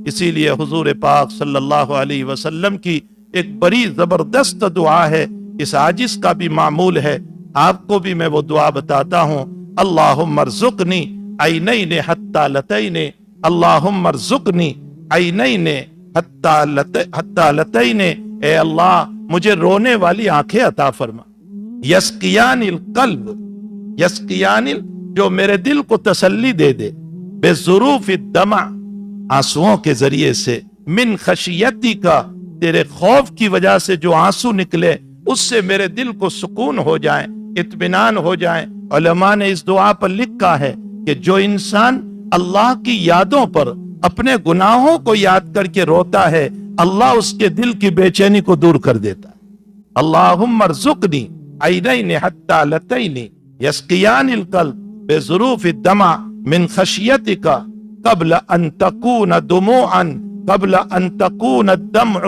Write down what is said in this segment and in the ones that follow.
اسی لیے حضور پاک صلی اللہ علیہ وسلم کی ایک بڑی زبردست دعا ہے، اس عاجز کا بھی معمول ہے، آپ کو بھی میں وہ دعا بتاتا ہوں۔ اللہم ارزقنی عینین حتی لتین، اللہم ارزقنی عینین حتی لتین، اے اللہ مجھے رونے والی آنکھیں عطا فرما، یسقیان القلب، یسقیان جو میرے دل کو تسلی دے دے، بے ظروف الدمع، آنسوؤں کے ذریعے سے، من خشیتی کا، تیرے خوف کی وجہ سے جو آنسو نکلے اس سے میرے دل کو سکون ہو جائیں، اطمینان ہو جائیں۔ علماء نے اس دعا پر لکھا ہے کہ جو انسان اللہ کی یادوں پر اپنے گناہوں کو یاد کر کے روتا ہے، اللہ اس کے دل کی بے چینی کو دور کر دیتا ہے۔ اللہم ارزقنی عینین حتی لتین یسقیان القلب بظروف الدمع من خشیتک قبل ان تکون دموعا، قبل ان تکون الدمع،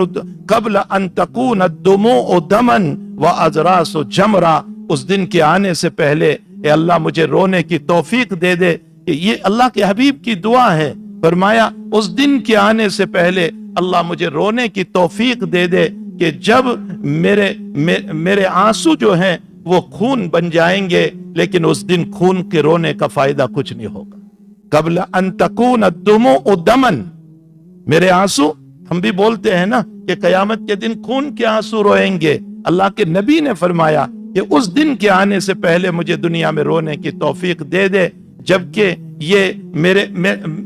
قبل ان تکون الدموع دما واضراس جمرا، اس دن کے آنے سے پہلے اے اللہ مجھے رونے کی توفیق دے دے۔ کہ یہ اللہ کے حبیب کی دعا ہے، فرمایا اس دن کے آنے سے پہلے اللہ مجھے رونے کی توفیق دے دے کہ جب میرے آنسو جو ہیں وہ خون بن جائیں گے، لیکن اس دن خون کے رونے کا فائدہ کچھ نہیں ہوگا۔ قبل ان تکون الدموع دما، میرے آنسو، ہم بھی بولتے ہیں نا کہ قیامت کے دن خون کے آنسو روئیں گے، اللہ کے نبی نے فرمایا کہ اس دن کے آنے سے پہلے مجھے دنیا میں رونے کی توفیق دے دے، جبکہ یہ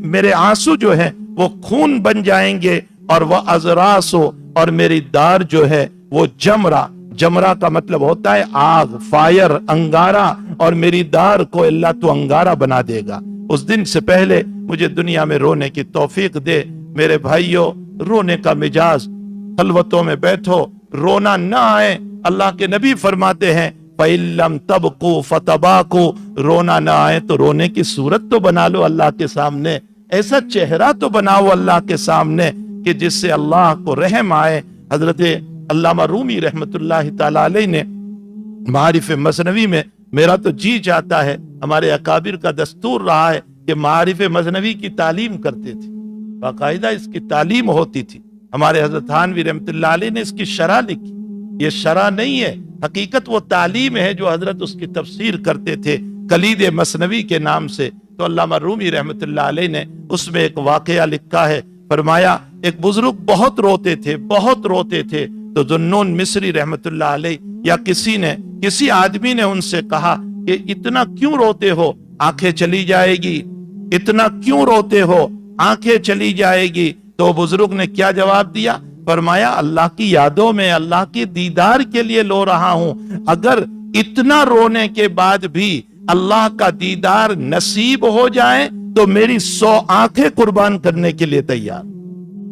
میرے آنسو جو ہیں وہ خون بن جائیں گے، اور وہ ازراسو، اور میری دار جو ہے وہ جمرہ، جمرہ کا مطلب ہوتا ہے آگ، فائر، انگارہ، اور میری دار کو اللہ تو انگارہ بنا دے گا۔ اس دن سے پہلے مجھے دنیا میں رونے کی توفیق دے۔ میرے بھائیوں، رونے کا مجاز، خلوتوں میں بیٹھو، رونا نہ آئے۔ اللہ کے نبی فرماتے ہیں فَإِن لَمْ تَبْكُوا فَتَبَاكُوا، رونا نہ آئے تو رونے کی صورت تو بنا لو اللہ کے سامنے، ایسا چہرہ تو بناؤ اللہ کے سامنے کہ جس سے اللہ کو رحم آئے۔ حضرت علامہ رومی رحمت اللہ تعالی علیہ نے معارف مثنوی میں، میرا تو جی چاہتا ہے، ہمارے اکابر کا دستور رہا ہے کہ معارف مثنوی کی تعلیم کرتے تھے، باقاعدہ اس کی تعلیم ہوتی تھی۔ ہمارے حضرت تھانوی رحمت اللہ علیہ نے اس کی شرح لکھی، یہ شرح نہیں ہے، حقیقت وہ تعلیم ہے جو حضرت اس کی تفسیر کرتے تھے کلید مثنوی کے نام سے۔ تو علامہ رومی رحمت اللہ علیہ نے اس میں ایک واقعہ لکھا ہے، فرمایا ایک بزرگ بہت روتے تھے، بہت روتے تھے، تو ذوالنون مصری رحمت اللہ علیہ یا کسی آدمی نے ان سے کہا کہ اتنا کیوں روتے ہو، آنکھیں چلی جائے گی، اتنا کیوں روتے ہو، آنکھیں چلی جائے گی۔ تو بزرگ نے کیا جواب دیا، فرمایا اللہ کی یادوں میں، اللہ کے دیدار کے لیے رو رہا ہوں، اگر اتنا رونے کے بعد بھی اللہ کا دیدار نصیب ہو جائے تو میری 100 آنکھیں قربان کرنے کے لیے تیار۔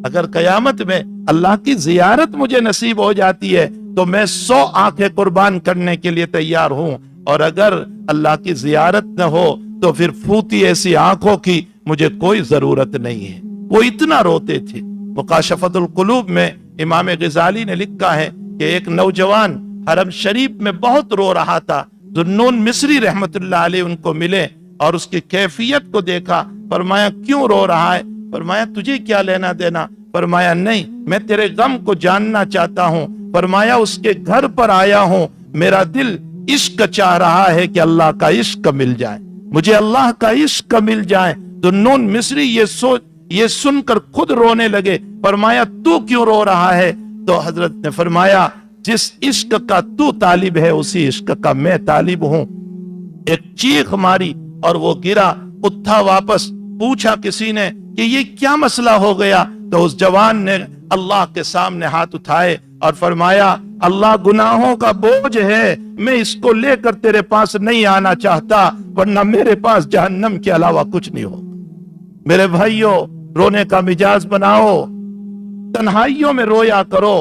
اگر قیامت میں اللہ کی زیارت مجھے نصیب ہو جاتی ہے تو میں 100 آنکھیں قربان کرنے کے لیے تیار ہوں، اور اگر اللہ کی زیارت نہ ہو تو پھر پھوتی ایسی آنکھوں کی مجھے کوئی ضرورت نہیں ہے۔ وہ اتنا روتے تھے۔ مکاشفۃ القلوب میں امام غزالی نے لکھا ہے کہ ایک نوجوان حرم شریف میں بہت رو رہا تھا، ذوالنون مصری رحمت اللہ علیہ ان کو ملے اور اس کی کیفیت کو دیکھا، فرمایا کیوں رو رہا ہے؟ فرمایا تجھے کیا لینا دینا؟ فرمایا نہیں، میں تیرے غم کو جاننا چاہتا ہوں۔ فرمایا اس کے گھر پر آیا ہوں، میرا دل عشق چاہ رہا ہے کہ اللہ کا عشق مل جائے، مجھے اللہ کا عشق مل جائے۔ ذوالنون مصری یہ سن کر خود رونے لگے۔ فرمایا تو کیوں رو رہا ہے؟ تو حضرت نے فرمایا جس عشق کا تو طالب ہے اسی عشق کا میں طالب ہوں۔ ایک چیخ ماری اور وہ گرا، اٹھا واپس، پوچھا کسی نے کہ یہ کیا مسئلہ ہو گیا؟ تو اس جوان نے اللہ کے سامنے ہاتھ اٹھائے اور فرمایا اللہ گناہوں کا بوجھ ہے، میں اس کو لے کر تیرے پاس نہیں آنا چاہتا، ورنہ میرے پاس جہنم کے علاوہ کچھ نہیں ہوگا۔ میرے بھائیوں، رونے کا مجاز بناؤ، تنہائیوں میں رویا کرو،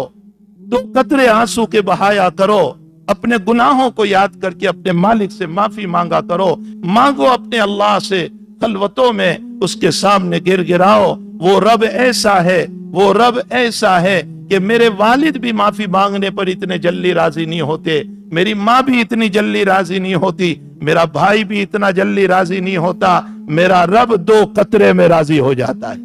2 قطرے آنسو کے بہایا کرو، اپنے گناہوں کو یاد کر کے اپنے مالک سے معافی مانگا کرو، مانگو اپنے اللہ سے، خلوتوں میں اس کے سامنے گر گراؤ۔ وہ رب ایسا ہے، وہ رب ایسا ہے کہ میرے والد بھی معافی مانگنے پر اتنے جلدی راضی نہیں ہوتے، میری ماں بھی اتنی جلدی راضی نہیں ہوتی، میرا بھائی بھی اتنا جلدی راضی نہیں ہوتا، میرا رب 2 قطرے میں راضی ہو جاتا ہے۔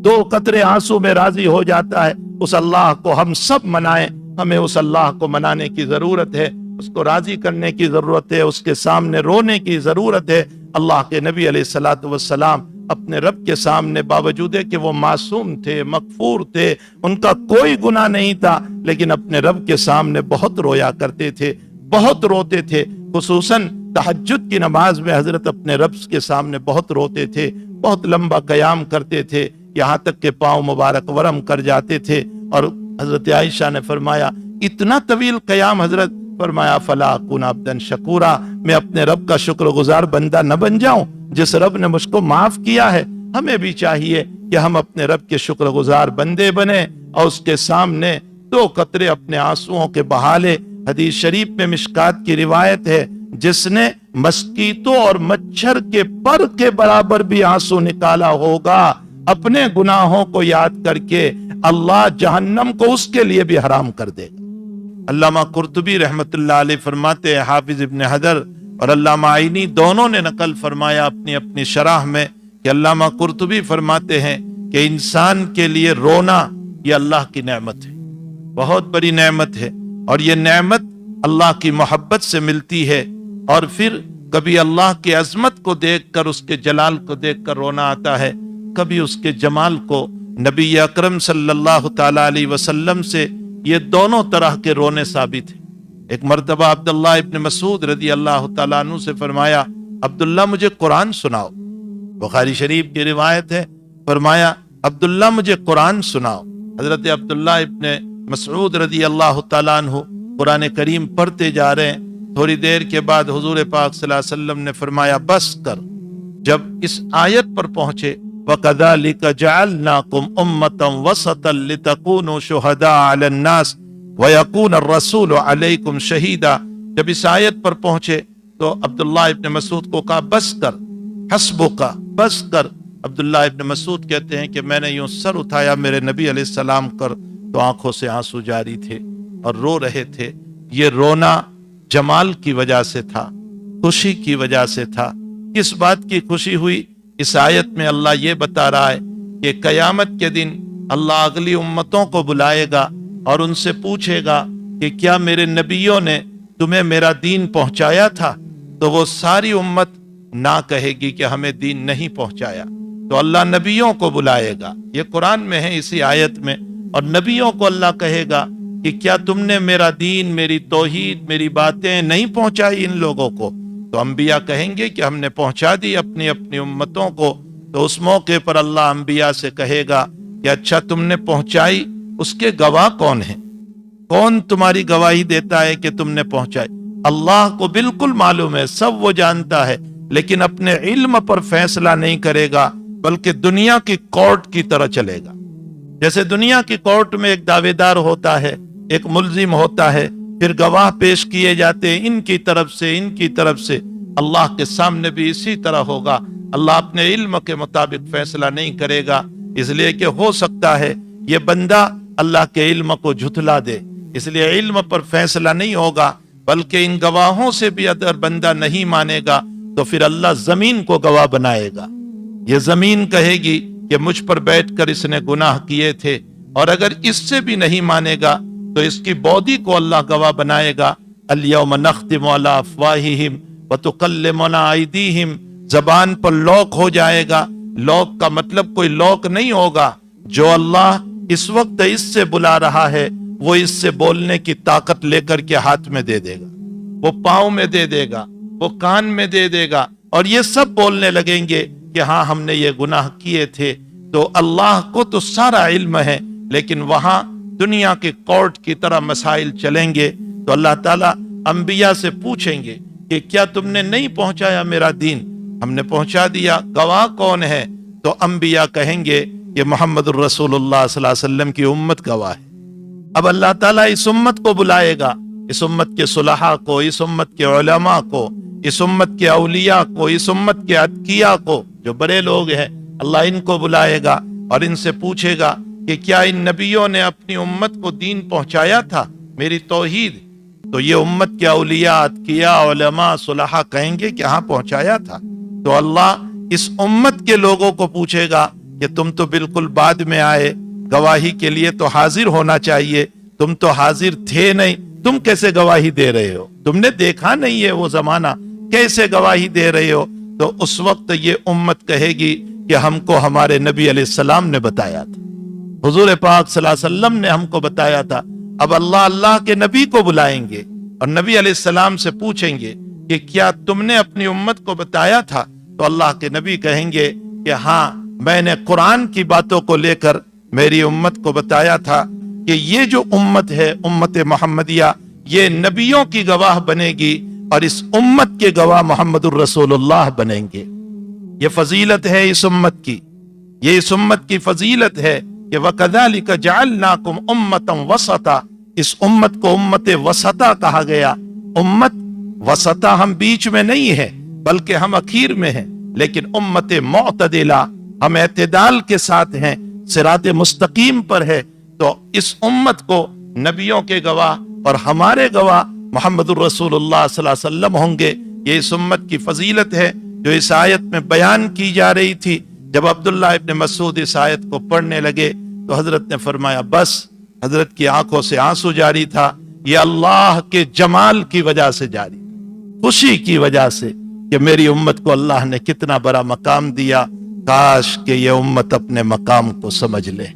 دو قطرے آنسو میں راضی ہو جاتا ہے، اس اللہ کو ہم سب منائیں۔ ہمیں اس اللہ کو منانے کی ضرورت ہے، اس کو راضی کرنے کی ضرورت ہے، اس کے سامنے رونے کی ضرورت ہے۔ اللہ کے نبی علیہ الصلوۃ والسلام اپنے رب کے سامنے، باوجود ہے کہ وہ معصوم تھے، مغفور تھے، ان کا کوئی گناہ نہیں تھا، لیکن اپنے رب کے سامنے بہت رویا کرتے تھے، بہت روتے تھے۔ خصوصاً تہجد کی نماز میں حضرت اپنے رب کے سامنے بہت روتے تھے، بہت لمبا قیام کرتے تھے، یہاں تک کہ پاؤں مبارک ورم کر جاتے تھے۔ اور حضرت عائشہ نے فرمایا اتنا طویل قیام حضرت، فرمایا فلا اکون عبدا شکورا، میں اپنے رب کا شکر گزار بندہ نہ بن جاؤں جس رب نے مجھ کو معاف کیا ہے۔ ہمیں بھی چاہیے کہ ہم اپنے رب کے شکر گزار بندے بنیں اور اس کے سامنے دو قطرے اپنے آنسوؤں کے بہا لے۔ حدیث شریف میں مشکات کی روایت ہے، جس نے مسکیتوں اور مچھر کے پر کے برابر بھی آنسو نکالا ہوگا اپنے گناہوں کو یاد کر کے، اللہ جہنم کو اس کے لیے بھی حرام کر دے گا۔ علامہ قرطبی رحمت اللہ علیہ فرماتے ہیں، حافظ ابن حجر اور علامہ عینی دونوں نے نقل فرمایا اپنی اپنی شرح میں کہ علامہ قرطبی فرماتے ہیں کہ انسان کے لیے رونا یہ اللہ کی نعمت ہے، بہت بڑی نعمت ہے، اور یہ نعمت اللہ کی محبت سے ملتی ہے۔ اور پھر کبھی اللہ کی عظمت کو دیکھ کر، اس کے جلال کو دیکھ کر رونا آتا ہے، کبھی اس کے جمال کو۔ نبی اکرم صلی اللہ تعالی علیہ وسلم سے یہ دونوں طرح کے رونے ثابت ہیں۔ ایک مرتبہ عبداللہ ابن مسعود رضی اللہ تعالیٰ عنہ سے فرمایا عبداللہ مجھے قرآن سناؤ، بخاری شریف کی روایت ہے، فرمایا عبداللہ مجھے قرآن سناؤ۔ حضرت عبداللہ ابن مسعود رضی اللہ تعالیٰ عنہ قرآن کریم پڑھتے جا رہے ہیں، تھوڑی دیر کے بعد حضور پاک صلی اللہ علیہ وسلم نے فرمایا بس کر۔ جب اس آیت پر پہنچے وَكَذَلِكَ جَعَلْنَاكُمْ أُمَّةً وَسَطًا لِتَكُونُوا شُهَدَاءَ عَلَى النَّاسِ وَيَكُونَ الرَّسُولُ عَلَيْكُمْ شَهِيدًا۔ جب اس آیت پر پہنچے تو عبداللہ ابن مسعود کو کہا بس کر، حسبک، بس کر۔ عبداللہ ابن مسعود کہتے ہیں کہ میں نے یوں سر اٹھایا میرے نبی علیہ السلام کر تو آنکھوں سے آنسو جاری تھے اور رو رہے تھے۔ یہ رونا جمال کی وجہ سے تھا، خوشی کی وجہ سے تھا۔ کس بات کی خوشی ہوئی؟ اس آیت میں اللہ یہ بتا رہا ہے کہ قیامت کے دن اللہ اگلی امتوں کو بلائے گا اور ان سے پوچھے گا کہ کیا میرے نبیوں نے تمہیں میرا دین پہنچایا تھا؟ تو وہ ساری امت نہ کہے گی کہ ہمیں دین نہیں پہنچایا، تو اللہ نبیوں کو بلائے گا، یہ قرآن میں ہے اسی آیت میں، اور نبیوں کو اللہ کہے گا کہ کیا تم نے میرا دین، میری توحید، میری باتیں نہیں پہنچائی ان لوگوں کو؟ تو انبیاء کہیں گے کہ ہم نے پہنچا دی اپنی اپنی امتوں کو۔ تو اس موقع پر اللہ انبیاء سے کہے گا کہ اچھا تم نے پہنچائی، اس کے گواہ کون ہیں؟ کون تمہاری گواہی دیتا ہے کہ تم نے پہنچائی؟ اللہ کو بالکل معلوم ہے، سب وہ جانتا ہے، لیکن اپنے علم پر فیصلہ نہیں کرے گا، بلکہ دنیا کی کورٹ کی طرح چلے گا۔ جیسے دنیا کی کورٹ میں ایک دعوے دار ہوتا ہے، ایک ملزم ہوتا ہے، پھر گواہ پیش کیے جاتے ہیں ان کی طرف سے ان کی طرف سے، اللہ کے سامنے بھی اسی طرح ہوگا۔ اللہ اپنے علم کے مطابق فیصلہ نہیں کرے گا، اس لیے کہ ہو سکتا ہے یہ بندہ اللہ کے علم کو جھٹلا دے، اس لیے علم پر فیصلہ نہیں ہوگا، بلکہ ان گواہوں سے بھی اگر بندہ نہیں مانے گا تو پھر اللہ زمین کو گواہ بنائے گا۔ یہ زمین کہے گی کہ مجھ پر بیٹھ کر اس نے گناہ کیے تھے، اور اگر اس سے بھی نہیں مانے گا تو اس کی باڈی کو اللہ گواہ بنائے گا۔ الیوم نختم علی افواہہم وتکلمنا ایدیہم، زبان پر لوک ہو جائے گا۔ لوک کا مطلب کوئی لوک نہیں ہوگا، جو اللہ اس وقت اس سے بلا رہا ہے وہ اس سے بولنے کی طاقت لے کر کے ہاتھ میں دے دے گا، وہ پاؤں میں دے دے گا، وہ کان میں دے دے گا، اور یہ سب بولنے لگیں گے کہ ہاں ہم نے یہ گناہ کیے تھے۔ تو اللہ کو تو سارا علم ہے، لیکن وہاں دنیا کے کورٹ کی طرح مسائل چلیں گے، تو اللہ تعالیٰ انبیاء سے پوچھیں گے کہ کیا تم نے نہیں پہنچایا میرا دین؟ ہم نے پہنچا دیا، گواہ کون ہے؟ تو انبیاء کہیں گے کہ محمد الرسول اللہ صلی اللہ علیہ وسلم کی امت گواہ ہے۔ اب اللہ تعالیٰ اس امت کو بلائے گا، اس امت کے صلحاء کو، اس امت کے علماء کو، اس امت کے اولیاء کو، اس امت کے اتقیاء کو، جو بڑے لوگ ہیں، اللہ ان کو بلائے گا اور ان سے پوچھے گا کہ کیا ان نبیوں نے اپنی امت کو دین پہنچایا تھا، میری توحید؟ تو یہ امت کے اولیاء، اتقیاء، علماء، صلحاء کہیں گے کہ ہاں پہنچایا تھا۔ تو اللہ اس امت کے لوگوں کو پوچھے گا کہ تم تو بالکل بعد میں آئے, گواہی کے لیے تو حاضر ہونا چاہیے, تم تو حاضر تھے نہیں, تم کیسے گواہی دے رہے ہو, تم نے دیکھا نہیں ہے وہ زمانہ, کیسے گواہی دے رہے ہو؟ تو اس وقت یہ امت کہے گی کہ ہم کو ہمارے نبی علیہ السلام نے بتایا تھا, حضور پاک صلی اللہ علیہ وسلم نے ہم کو بتایا تھا. اب اللہ کے نبی کو بلائیں گے اور نبی علیہ السلام سے پوچھیں گے کہ کیا تم نے اپنی امت کو بتایا تھا؟ تو اللہ کے نبی کہیں گے کہ ہاں, میں نے قرآن کی باتوں کو لے کر میری امت کو بتایا تھا کہ یہ جو امت ہے, امت محمدیہ, یہ نبیوں کی گواہ بنے گی اور اس امت کے گواہ محمد الرسول اللہ بنیں گے. یہ فضیلت ہے اس امت کی, یہ اس امت کی فضیلت ہے کہ وَكَذَلِكَ جَعَلْنَاكُمْ أُمَّةً وَسَطًا, اس امت کو امت وسطا کہا گیا. امت وسطا ہم بیچ میں نہیں ہے بلکہ ہم اخیر میں ہیں, لیکن امت معتدلہ ہم اعتدال کے ساتھ ہیں, صراط مستقیم پر ہے. تو اس امت کو نبیوں کے گواہ اور ہمارے گواہ محمد الرسول اللہ صلی اللہ علیہ وسلم ہوں گے. یہ اس امت کی فضیلت ہے جو اس آیت میں بیان کی جا رہی تھی. جب عبداللہ ابن مسعود اس آیت کو پڑھنے لگے تو حضرت نے فرمایا بس. حضرت کی آنکھوں سے آنسو جاری تھا. یہ اللہ کے جمال کی وجہ سے جاری, خوشی کی وجہ سے کہ میری امت کو اللہ نے کتنا بڑا مقام دیا. کاش کہ یہ امت اپنے مقام کو سمجھ لے,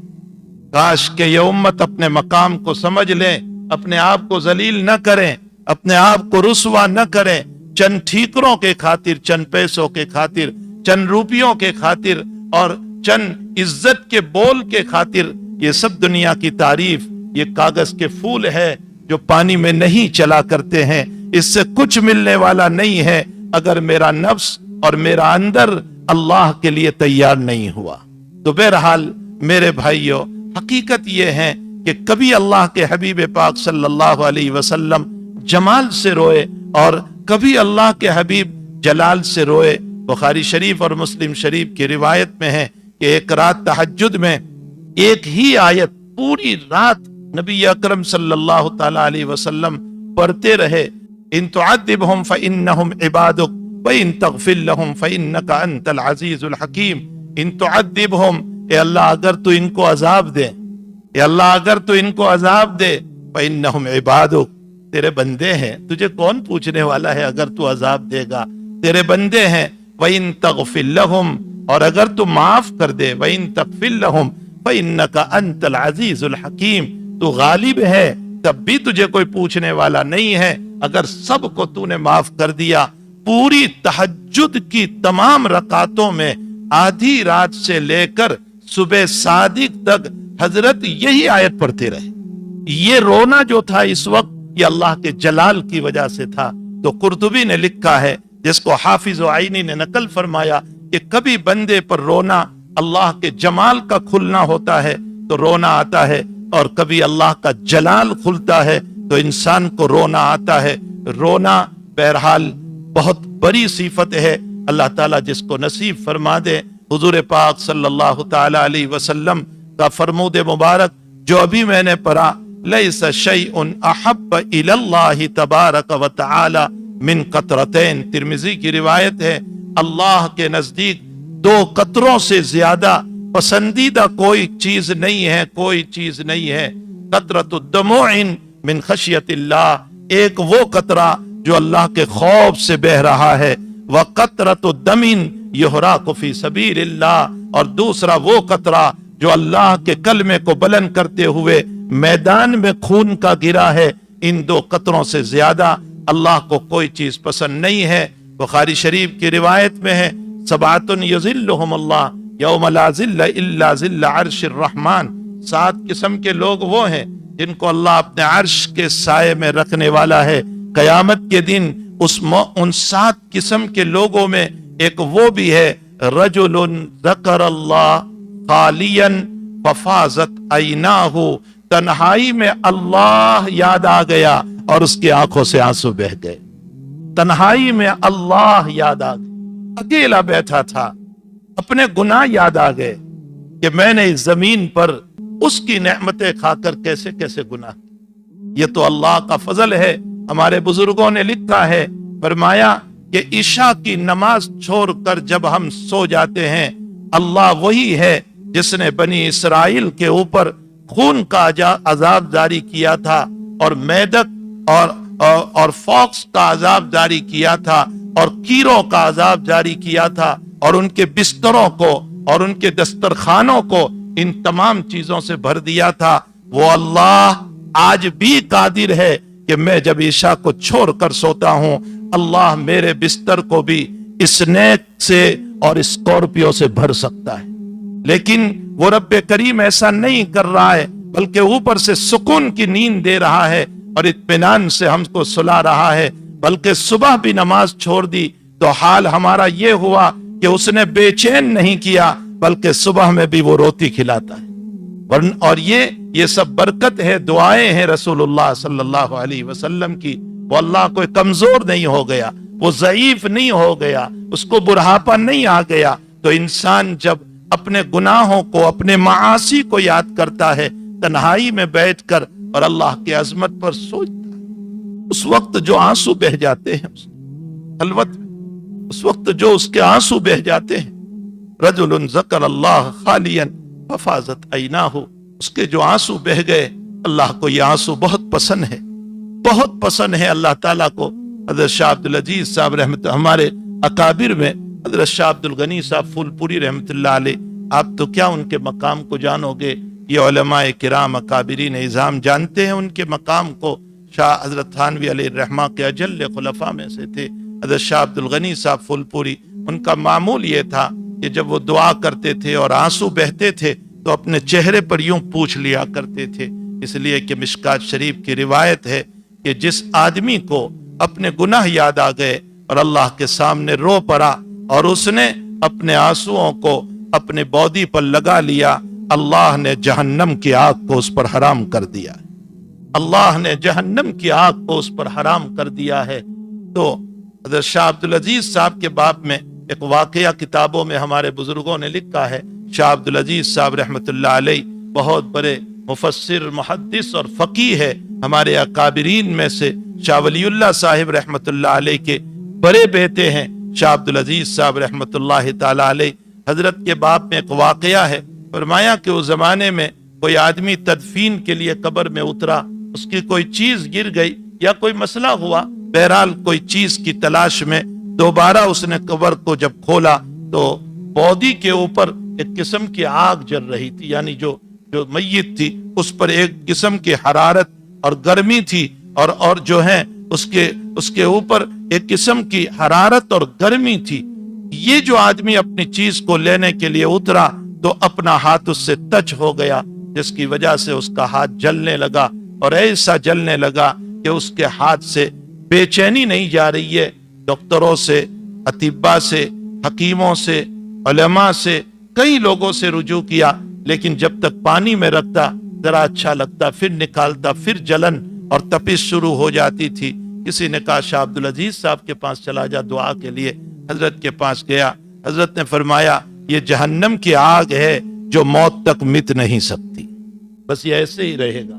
کاش کہ یہ امت اپنے مقام کو سمجھ لے, اپنے آپ کو ذلیل نہ کریں, اپنے آپ کو رسوا نہ کریں, چند ٹھیکروں کے خاطر, چند پیسوں کے خاطر, چند روپیوں کے خاطر اور چند عزت کے بول کے خاطر. یہ سب دنیا کی تعریف یہ کاغذ کے پھول ہے جو پانی میں نہیں چلا کرتے ہیں, اس سے کچھ ملنے والا نہیں ہے اگر میرا نفس اور میرا اندر اللہ کے لیے تیار نہیں ہوا. تو بہرحال میرے بھائیوں, حقیقت یہ ہے کہ کبھی اللہ کے حبیب پاک صلی اللہ علیہ وسلم جمال سے روئے اور کبھی اللہ کے حبیب جلال سے روئے. بخاری شریف اور مسلم شریف کی روایت میں ہے کہ ایک رات تہجد میں ایک ہی آیت پوری رات نبی اکرم صلی اللہ تعالی علیہ وسلم پڑھتے رہے. ان تعذبهم فانهم عبادك وان تغفر لهم فانك انت العزیز الحکیم. ان تعذبهم, اے اللہ اگر تو ان کو عذاب دے, اے اللہ اگر تو ان کو عذاب دے, فانهم عبادك, تیرے بندے ہیں, تجھے کون پوچھنے والا ہے اگر تو عذاب دے گا, تیرے بندے ہیں. وَإِن تَغْفِرْ لَهُمْ, اور اگر تو معاف کر دے, وَإِن تَغْفِرْ لَهُمْ فَإِنَّكَ أَنْتَ الْعَزِيزُ الْحَكِيمُ, تو غالب ہے تب بھی تجھے کوئی پوچھنے والا نہیں ہے. اگر سب کو تو نے معاف کر دیا. پوری تہجد کی تمام رکعتوں میں آدھی رات سے لے کر صبح صادق تک حضرت یہی آیت پڑھتے رہے. یہ رونا جو تھا اس وقت یہ اللہ کے جلال کی وجہ سے تھا. تو قرطبی نے لکھا ہے, جس کو حافظ عینی نے نقل فرمایا, کہ کبھی بندے پر رونا اللہ کے جمال کا کھلنا ہوتا ہے تو رونا آتا ہے, اور کبھی اللہ کا جلال کھلتا ہے تو انسان کو رونا آتا ہے. رونا بہرحال بہت بڑی صفت ہے, اللہ تعالیٰ جس کو نصیب فرما دے. حضور پاک صلی اللہ تعالی علیہ وسلم کا فرمود مبارک جو ابھی میں نے پڑھا, لیس شیء احب الی اللہ تبارک و تعالی من قطرتین, ترمذی کی روایت ہے, اللہ کے نزدیک 2 قطروں سے زیادہ پسندیدہ کوئی چیز نہیں ہے, کوئی چیز نہیں ہے. قطرۃ الدموع من خشیت اللہ, ایک وہ قطرہ جو اللہ کے خوف سے بہ رہا ہے, وقطرۃ الدم یحرق فی سبیل اللہ, اور دوسرا وہ قطرہ جو اللہ کے کلمے کو بلند کرتے ہوئے میدان میں خون کا گرا ہے. ان 2 قطروں سے زیادہ اللہ کو کوئی چیز پسند نہیں ہے. بخاری شریف کی روایت میں ہے, سبعۃ یظلھم اللہ یوم لا ظل الا ظل عرش الرحمن, 7 قسم کے لوگ وہ ہیں جن کو اللہ اپنے عرش کے سائے میں رکھنے والا ہے قیامت کے دن. ان 7 قسم کے لوگوں میں ایک وہ بھی ہے, رجل ذکر اللہ خالیا ففاضت عیناہ, تنہائی میں اللہ یاد آ گیا اور اس کی آنکھوں سے آنسو بہہ گئے. تنہائی میں اللہ یاد آ گیا, اکیلا بیٹھا تھا, اپنے گناہ یاد آ گئے کہ میں نے اس زمین پر اس کی نعمتیں کھا کر کیسے کیسے گناہ. یہ تو اللہ کا فضل ہے. ہمارے بزرگوں نے لکھا ہے, فرمایا کہ عشاء کی نماز چھوڑ کر جب ہم سو جاتے ہیں, اللہ وہی ہے جس نے بنی اسرائیل کے اوپر خون کا عذاب جاری کیا تھا اور میدک اور فاکس کا عذاب جاری کیا تھا اور کیڑوں کا عذاب جاری کیا تھا اور ان کے بستروں کو اور ان کے دسترخوانوں کو ان تمام چیزوں سے بھر دیا تھا، وہ اللہ آج بھی قادر ہے کہ میں جب عشاء کو چھوڑ کر سوتا ہوں، اللہ میرے بستر کو بھی اسنیک سے اور اسکارپیو سے بھر سکتا ہے، لیکن وہ رب کریم ایسا نہیں کر رہا ہے، بلکہ اوپر سے سکون کی نیند دے رہا ہے اور اطمینان سے ہم کو سلا رہا ہے۔ بلکہ صبح بھی نماز چھوڑ دی تو حال ہمارا یہ ہوا کہ اس نے بے چین نہیں کیا، بلکہ صبح میں بھی وہ روٹی کھلاتا ہے۔ اور یہ سب برکت ہے، دعائیں ہیں رسول اللہ صلی اللہ علیہ وسلم کی۔ وہ اللہ کوئی کمزور نہیں ہو گیا، وہ ضعیف نہیں ہو گیا، اس کو بڑھاپا نہیں آ گیا۔ تو انسان جب اپنے گناہوں کو، اپنے معاصی کو یاد کرتا ہے تنہائی میں بیٹھ کر اور اللہ کی عظمت پر سوچتا ہے، اس وقت جو آنسو بہ جاتے ہیں خلوت میں، اس وقت جو اس کے آنسو بہ جاتے ہیں، رجل ذکر اللہ خالیا ففاضت عیناہ، اس کے جو آنسو بہ گئے، اللہ کو یہ آنسو بہت پسند ہے، بہت پسند ہے اللہ تعالیٰ کو۔ حضرت شاہ عبد العزیز صاحب رحمت، ہمارے اکابر میں حضرت شاہ عبد الغنی صاحب پھول پوری رحمت اللہ علیہ، آپ تو کیا ان کے مقام کو جانو گے، یہ علماء کرام اکابرین اعظام جانتے ہیں ان کے مقام کو۔ شاہ حضرت تھانوی علیہ الرحمہ کے اجل خلفاء میں سے تھے حضرت شاہ عبد الغنی صاحب پھول پوری۔ ان کا معمول یہ تھا کہ جب وہ دعا کرتے تھے اور آنسو بہتے تھے تو اپنے چہرے پر یوں پوچھ لیا کرتے تھے، اس لیے کہ مشکات شریف کی روایت ہے کہ جس آدمی کو اپنے گناہ یاد آ گئے اور اللہ کے سامنے رو پڑا اور اس نے اپنے آنسوؤں کو اپنے بودی پر لگا لیا، اللہ نے جہنم کی آگ کو اس پر حرام کر دیا ہے، اللہ نے جہنم کی آگ کو اس پر حرام کر دیا ہے۔ تو حضرت شاہ عبد العزیز صاحب کے باب میں ایک واقعہ کتابوں میں ہمارے بزرگوں نے لکھا ہے۔ شاہ عبد العزیز صاحب رحمت اللہ علیہ بہت بڑے مفسر، محدث اور فقیہ ہے، ہمارے اکابرین میں سے شاہ ولی اللہ صاحب رحمت اللہ علیہ کے بڑے بیٹے ہیں شاہ عبد العزیز صاحب رحمت اللہ تعالی علیہ۔ حضرت کے باب میں ایک واقعہ ہے، فرمایا کہ اس زمانے میں کوئی آدمی تدفین کے لیے قبر میں اترا، اس کی کوئی چیز گر گئی یا کوئی مسئلہ ہوا، بہرحال کوئی چیز کی تلاش میں دوبارہ اس نے قبر کو جب کھولا تو بودی کے اوپر ایک قسم کی آگ جل رہی تھی، یعنی جو میت تھی اس پر ایک قسم کی حرارت اور گرمی تھی، اور جو ہے اس کے اوپر ایک قسم کی حرارت اور گرمی تھی۔ یہ جو آدمی اپنی چیز کو لینے کے لیے اترا تو اپنا ہاتھ اس سے ٹچ ہو گیا، جس کی وجہ سے اس کا ہاتھ جلنے لگا، اور ایسا جلنے لگا کہ اس کے ہاتھ سے بے چینی نہیں جا رہی ہے۔ ڈاکٹروں سے، اطباء سے، حکیموں سے، علماء سے، کئی لوگوں سے رجوع کیا، لیکن جب تک پانی میں رکھتا ذرا اچھا لگتا، پھر نکالتا، پھر جلن اور تپش شروع ہو جاتی تھی۔ کسی نے کہا شاہ عبد العزیز صاحب کے پاس چلا جا دعا کے لیے۔ حضرت کے پاس گیا، حضرت نے فرمایا یہ جہنم کی آگ ہے جو موت تک مٹ نہیں سکتی، بس یہ ایسے ہی رہے گا،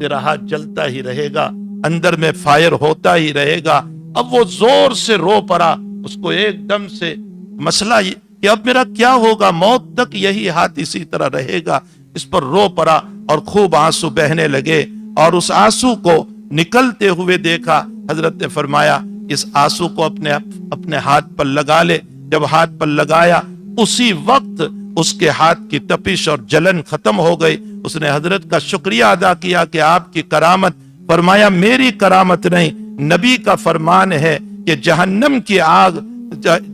تیرا ہاتھ جلتا ہی رہے گا، اندر میں فائر ہوتا ہی رہے گا۔ اب وہ زور سے رو پڑا، اس کو ایک دم سے مسئلہ یہ کہ اب میرا کیا ہوگا، موت تک یہی ہاتھ اسی طرح رہے گا۔ اس پر رو پڑا اور خوب آنسو بہنے لگے، اور اس آنسو کو نکلتے ہوئے دیکھا۔ حضرت نے فرمایا اس آنسو کو اپنے ہاتھ پر لگا لے۔ جب ہاتھ پر لگایا اسی وقت اس کے ہاتھ کی تپش اور جلن ختم ہو گئی۔ اس نے حضرت کا شکریہ ادا کیا کہ آپ کی کرامت، فرمایا میری کرامت نہیں، نبی کا فرمان ہے کہ جہنم کی آگ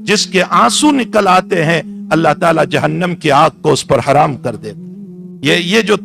جس کے آنسو نکل آتے ہیں اللہ تعالیٰ جہنم کی آگ کو اس پر حرام کر دیتا۔ یہ جو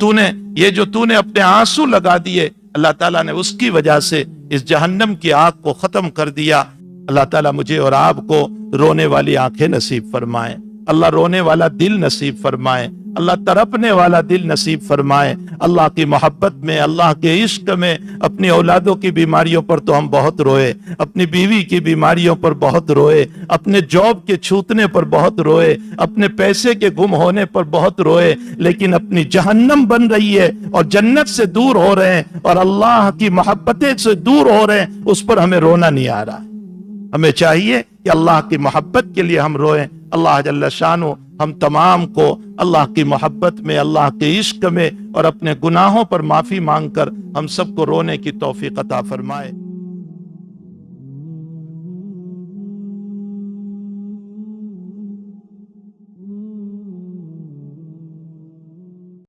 تو نے اپنے آنسو لگا دیے، اللہ تعالیٰ نے اس کی وجہ سے اس جہنم کی آگ کو ختم کر دیا۔ اللہ تعالیٰ مجھے اور آپ کو رونے والی آنکھیں نصیب فرمائے، اللہ رونے والا دل نصیب فرمائے، اللہ تڑپنے والا دل نصیب فرمائے۔ اللہ کی محبت میں، اللہ کے عشق میں اپنی اولادوں کی بیماریوں پر تو ہم بہت روئے، اپنی بیوی کی بیماریوں پر بہت روئے، اپنے جاب کے چھوٹنے پر بہت روئے، اپنے پیسے کے گم ہونے پر بہت روئے، لیکن اپنی جہنم بن رہی ہے اور جنت سے دور ہو رہے ہیں اور اللہ کی محبتیں سے دور ہو رہے ہیں، اس پر ہمیں رونا نہیں آ رہا۔ ہمیں چاہیے کہ اللہ کی محبت کے لیے ہم روئیں۔ اللہ جل شانہ ہم تمام کو اللہ کی محبت میں، اللہ کے عشق میں اور اپنے گناہوں پر معافی مانگ کر ہم سب کو رونے کی توفیق عطا فرمائے۔